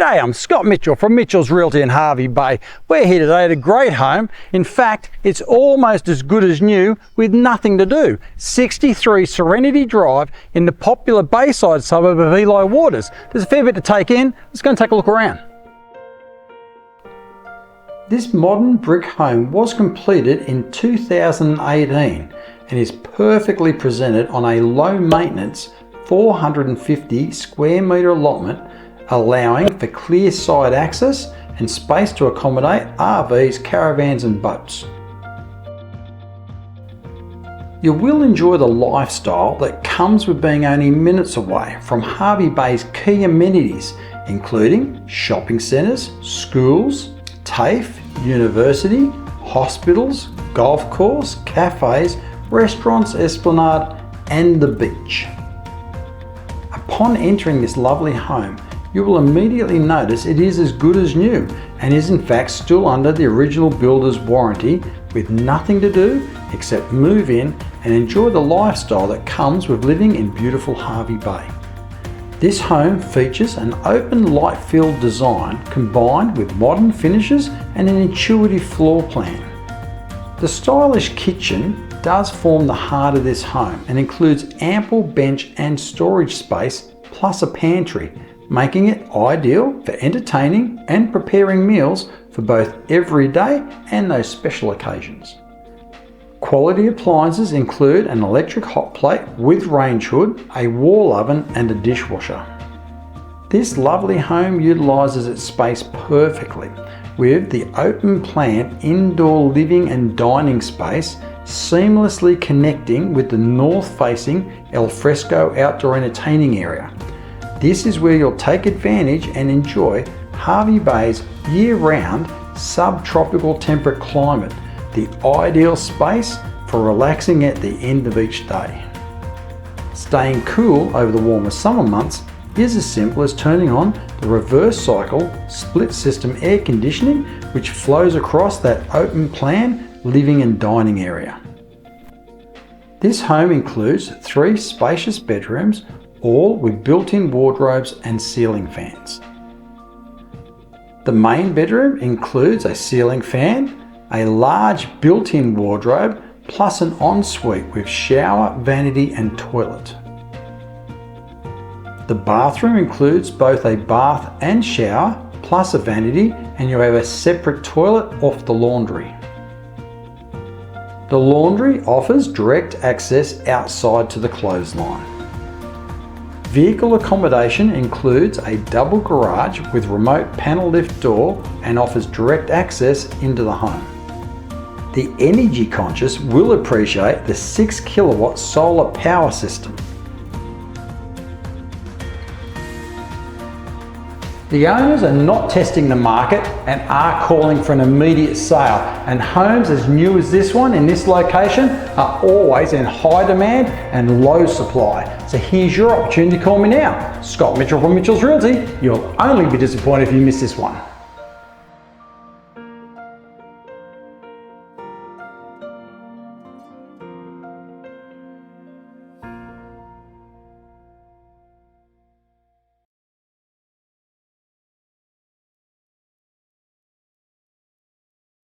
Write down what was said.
G'day, I'm Scott Mitchell from Mitchell's Realty in Hervey Bay. We're here today at a great home. In fact, it's almost as good as new with nothing to do. 63 Serenity Drive in the popular Bayside suburb of Eli Waters. There's a fair bit to take in. Let's go and take a look around. This modern brick home was completed in 2018 and is perfectly presented on a low maintenance 450 square metre allotment, allowing for clear side access and space to accommodate RVs, caravans and boats. You will enjoy the lifestyle that comes with being only minutes away from Hervey Bay's key amenities, including shopping centres, schools, TAFE, university, hospitals, golf course, cafes, restaurants, esplanade and the beach. Upon entering this lovely home, you will immediately notice it is as good as new and is in fact still under the original builder's warranty, with nothing to do except move in and enjoy the lifestyle that comes with living in beautiful Hervey Bay. This home features an open light-filled design combined with modern finishes and an intuitive floor plan. The stylish kitchen does form the heart of this home and includes ample bench and storage space plus a pantry, making it ideal for entertaining and preparing meals for both everyday and those special occasions. Quality appliances include an electric hot plate with range hood, a wall oven and a dishwasher. This lovely home utilises its space perfectly, with the open plan indoor living and dining space seamlessly connecting with the north-facing alfresco outdoor entertaining area. This is where you'll take advantage and enjoy Hervey Bay's year-round subtropical temperate climate, the ideal space for relaxing at the end of each day. Staying cool over the warmer summer months is as simple as turning on the reverse cycle split system air conditioning, which flows across that open plan living and dining area. This home includes 3 spacious bedrooms, all with built-in wardrobes and ceiling fans. The main bedroom includes a ceiling fan, a large built-in wardrobe, plus an ensuite with shower, vanity and toilet. The bathroom includes both a bath and shower, plus a vanity, and you have a separate toilet off the laundry. The laundry offers direct access outside to the clothesline. Vehicle accommodation includes a double garage with remote panel lift door and offers direct access into the home. The energy conscious will appreciate the 6 kilowatt solar power system. The owners are not testing the market and are calling for an immediate sale, and homes as new as this one in this location are always in high demand and low supply. So here's your opportunity to call me now. Scott Mitchell from Mitchell's Realty. You'll only be disappointed if you miss this one.